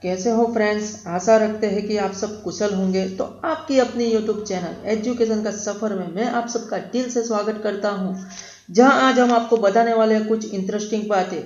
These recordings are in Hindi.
कैसे हो फ्रेंड्स। आशा रखते हैं कि आप सब कुशल होंगे। तो आपकी अपनी यूट्यूब चैनल एजुकेशन का सफ़र में मैं आप सबका दिल से स्वागत करता हूं, जहां आज हम आपको बताने वाले हैं कुछ इंटरेस्टिंग बातें।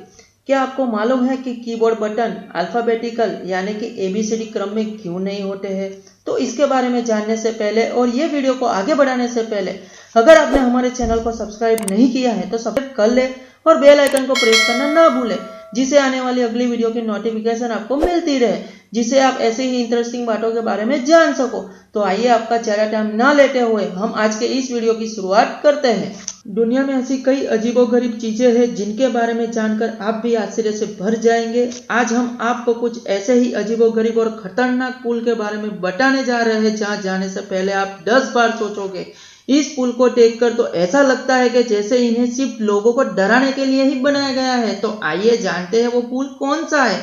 क्या आपको मालूम है कि कीबोर्ड बटन अल्फ़ाबेटिकल यानी कि ABCD क्रम में क्यों नहीं होते हैं? तो इसके बारे में जानने से पहले और ये वीडियो को आगे बढ़ाने से पहले अगर आपने हमारे चैनल को सब्सक्राइब नहीं किया है तो सब्सक्राइब कर ले और बेल आइकन को प्रेस करना ना भूलें, जिससे आने वाली अगली वीडियो की नोटिफिकेशन आपको मिलती रहे, जिससे आप ऐसे ही इंटरेस्टिंग बातों के बारे में जान सको। तो आइए आपका ज़्यादा टाइम ना लेते हुए हम आज के इस वीडियो की शुरुआत करते हैं। दुनिया में ऐसी कई अजीबोगरीब चीजें हैं जिनके बारे में जानकर आप भी आश्चर्य से भर जाएंगे। आज हम आपको कुछ ऐसे ही अजीबोगरीब और खतरनाक पुल के बारे में बताने जा रहे हैं जहां जाने से पहले आप 10 बार सोचोगे। इस पुल को देखकर तो ऐसा लगता है कि जैसे इन्हें सिर्फ लोगों को डराने के लिए ही बनाया गया है। तो आइए जानते हैं वो पुल कौन सा है।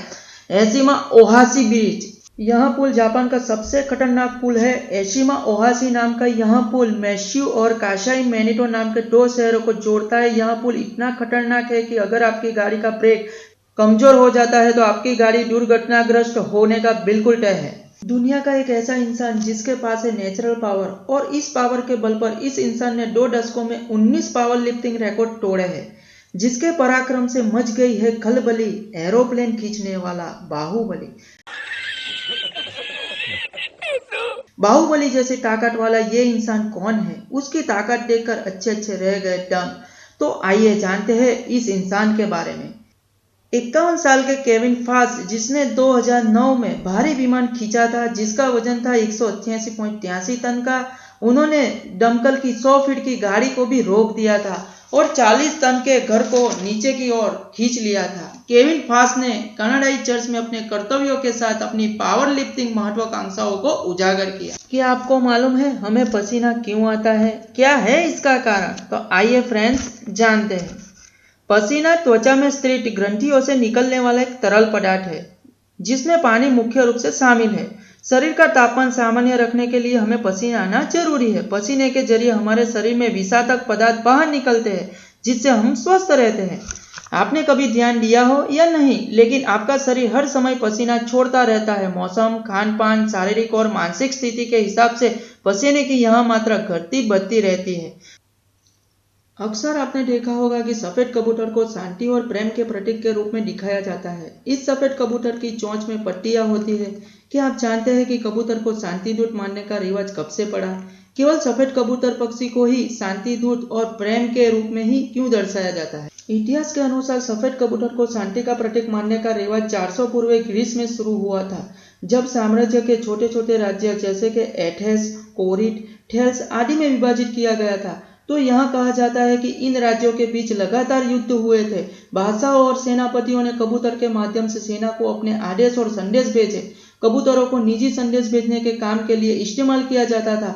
एशिमा ओहाशी ब्रिज। यह पुल जापान का सबसे खतरनाक पुल है। एशिमा ओहाशी नाम का यह पुल मैश्यू और काशाई मैनिटो नाम के 2 शहरों को जोड़ता है। यह पुल इतना खतरनाक है कि अगर आपकी गाड़ी का ब्रेक कमजोर हो जाता है तो आपकी गाड़ी दुर्घटनाग्रस्त होने का बिल्कुल तय है। दुनिया का एक ऐसा इंसान जिसके पास है नेचुरल पावर, और इस पावर के बल पर इस इंसान ने 2 दशकों में 19 पावर लिफ्टिंग रिकॉर्ड तोड़े हैं, जिसके पराक्रम से मच गई है खलबली एरोप्लेन खींचने वाला बाहुबली। बाहुबली जैसी ताकत वाला ये इंसान कौन है, उसकी ताकत देखकर अच्छे रह गए दंग। तो आइए जानते हैं इस इंसान के बारे में। 51 साल के केविन फास्ट, जिसने 2009 में भारी विमान खींचा था जिसका वजन था 188.83 टन का, उन्होंने दमकल की 100 फीट की गाड़ी को भी रोक दिया था और 40 टन के घर को नीचे की ओर खींच लिया था। केविन फास्ट ने कनाडाई चर्च में अपने कर्तव्यों के साथ अपनी पावर लिफ्टिंग महत्वाकांक्षाओं को उजागर किया। क्या आपको मालूम है हमें पसीना क्यों आता है? क्या है इसका कारण? तो आइए फ्रेंड्स जानते हैं। पसीना त्वचा में स्थित ग्रंथियों से निकलने वाला एक तरल पदार्थ है, जिसमें पानी मुख्य रूप से शामिल है। शरीर का तापमान सामान्य रखने के लिए हमें पसीना आना जरूरी है। पसीने के जरिए हमारे शरीर में विषाक्त पदार्थ बाहर निकलते हैं, जिससे हम स्वस्थ रहते हैं। आपने कभी ध्यान दिया हो या नहीं, लेकिन आपका शरीर हर समय पसीना छोड़ता रहता है। मौसम, खान पान, शारीरिक और मानसिक स्थिति के हिसाब से पसीने की यह मात्रा घटती बढ़ती रहती है। अक्सर आपने देखा होगा कि सफेद कबूतर को शांति और प्रेम के प्रतीक के रूप में दिखाया जाता है। इस सफेद कबूतर की चोंच में पट्टियां होती है। क्या आप जानते हैं कि कबूतर को शांति दूत मानने का रिवाज कब से पड़ा? केवल सफेद कबूतर पक्षी को ही शांति दूत और प्रेम के रूप में ही क्यों दर्शाया जाता है? इतिहास के अनुसार सफेद कबूतर को शांति का प्रतीक मानने का रिवाज 400 पूर्व ग्रीस में शुरू हुआ था, जब साम्राज्य के छोटे छोटे राज्य जैसे कि एथेंस, कोरिट, थेल्स आदि में विभाजित किया गया था। तो यहाँ कहा जाता है कि इन राज्यों के बीच लगातार युद्ध हुए थे। बादशाहों और सेनापतियों ने कबूतर के माध्यम से सेना को अपने आदेश और संदेश भेजे। कबूतरों को निजी संदेश भेजने के काम के लिए इस्तेमाल किया जाता था।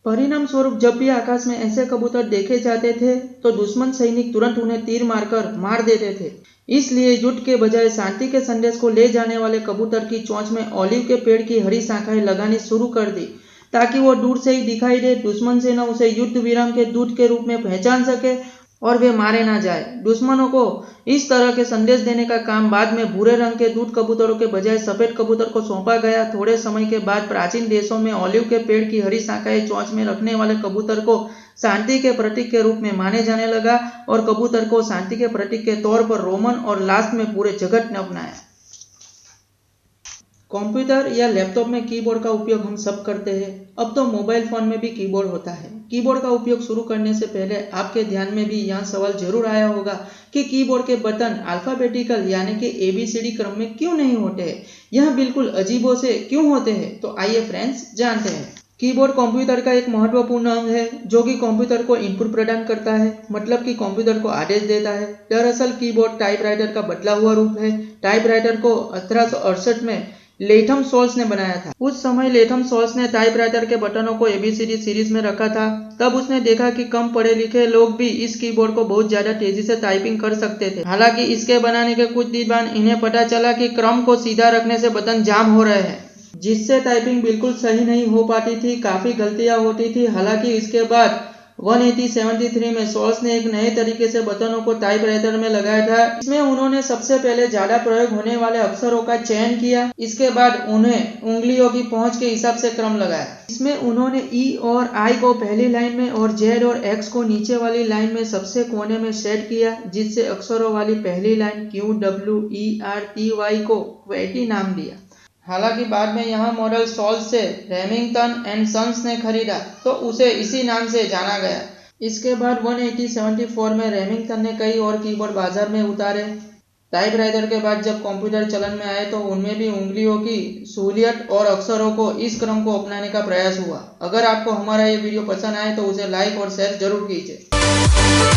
परिणाम स्वरूप जब भी आकाश में ऐसे कबूतर देखे जाते थे तो दुश्मन सैनिक तुरंत उन्हें तीर मारकर मार देते थे। इसलिए युद्ध के बजाय शांति के संदेश को ले जाने वाले कबूतर की चोंच में ऑलिव के पेड़ की हरी शाखाएं लगानी शुरू कर दी, ताकि वो दूर से ही दिखाई दे, दुश्मन सेना उसे युद्ध विराम के दूत के रूप में पहचान सके और वे मारे ना जाए। दुश्मनों को इस तरह के संदेश देने का काम बाद में भूरे रंग के दूत कबूतरों के बजाय सफेद कबूतर को सौंपा गया। थोड़े समय के बाद प्राचीन देशों में ऑलिव के पेड़ की हरी शाखाएं चोंच में रखने वाले कबूतर को शांति के प्रतीक के रूप में माने जाने लगा और कबूतर को शांति के प्रतीक के तौर पर रोमन और लास्ट में पूरे जगत ने अपनाया। कंप्यूटर या लैपटॉप में कीबोर्ड का उपयोग हम सब करते हैं। अब तो मोबाइल फोन में भी कीबोर्ड होता है। कीबोर्ड का उपयोग शुरू करने से पहले आपके ध्यान में भी यह सवाल जरूर आया होगा कि कीबोर्ड के बटन अल्फाबेटिकल यानी कि ABCD क्रम में क्यों नहीं होते हैं? यह बिल्कुल अजीबों से क्यों होते हैं? तो आइए फ्रेंड्स जानते हैं। कीबोर्ड कंप्यूटर का एक महत्वपूर्ण अंग है, जो कि कंप्यूटर को इनपुट प्रदान करता है, मतलब कि कंप्यूटर को आदेश देता है। दरअसल कीबोर्ड टाइपराइटर का बदला हुआ रूप है। टाइपराइटर को 1868 में लेथम सोल्स ने बनाया था। उस समय लेथम सोल्स ने टाइपराइटर के बटनों को ABCD सीरीज में रखा था। तब उसने देखा कि कम पढ़े लिखे लोग भी इस कीबोर्ड को बहुत ज्यादा तेजी से टाइपिंग कर सकते थे। हालांकि इसके बनाने के कुछ दिन बाद इन्हें पता चला कि क्रम को सीधा रखने से बटन जाम हो रहे हैं, जिससे टाइपिंग बिल्कुल सही नहीं हो पाती थी, काफी गलतियां होती थी। हालांकि इसके बाद 1873 में सोल्स ने एक नए तरीके से बटनों को टाइपराइटर में लगाया था। इसमें उन्होंने सबसे पहले ज्यादा प्रयोग होने वाले अक्षरों का चयन किया। इसके बाद उन्हें उंगलियों की पहुंच के हिसाब से क्रम लगाया। इसमें उन्होंने ई और आई को पहली लाइन में और जेड और एक्स को नीचे वाली लाइन में सबसे कोने में सेट किया, जिससे अक्षरों वाली पहली लाइन QWERTY को क्वेटी नाम दिया। हालांकि बाद में यह मॉडल सोल्स से रेमिंगटन एंड सन्स ने खरीदा तो उसे इसी नाम से जाना गया। इसके बाद 1874 में रेमिंगटन ने कई और कीबोर्ड बाजार में उतारे। टाइपराइटर के बाद जब कंप्यूटर चलन में आए तो उनमें भी उंगलियों की सहूलियत और अक्षरों को इस क्रम को अपनाने का प्रयास हुआ। अगर आपको हमारा ये वीडियो पसंद आए तो उसे लाइक और शेयर जरूर कीजिए।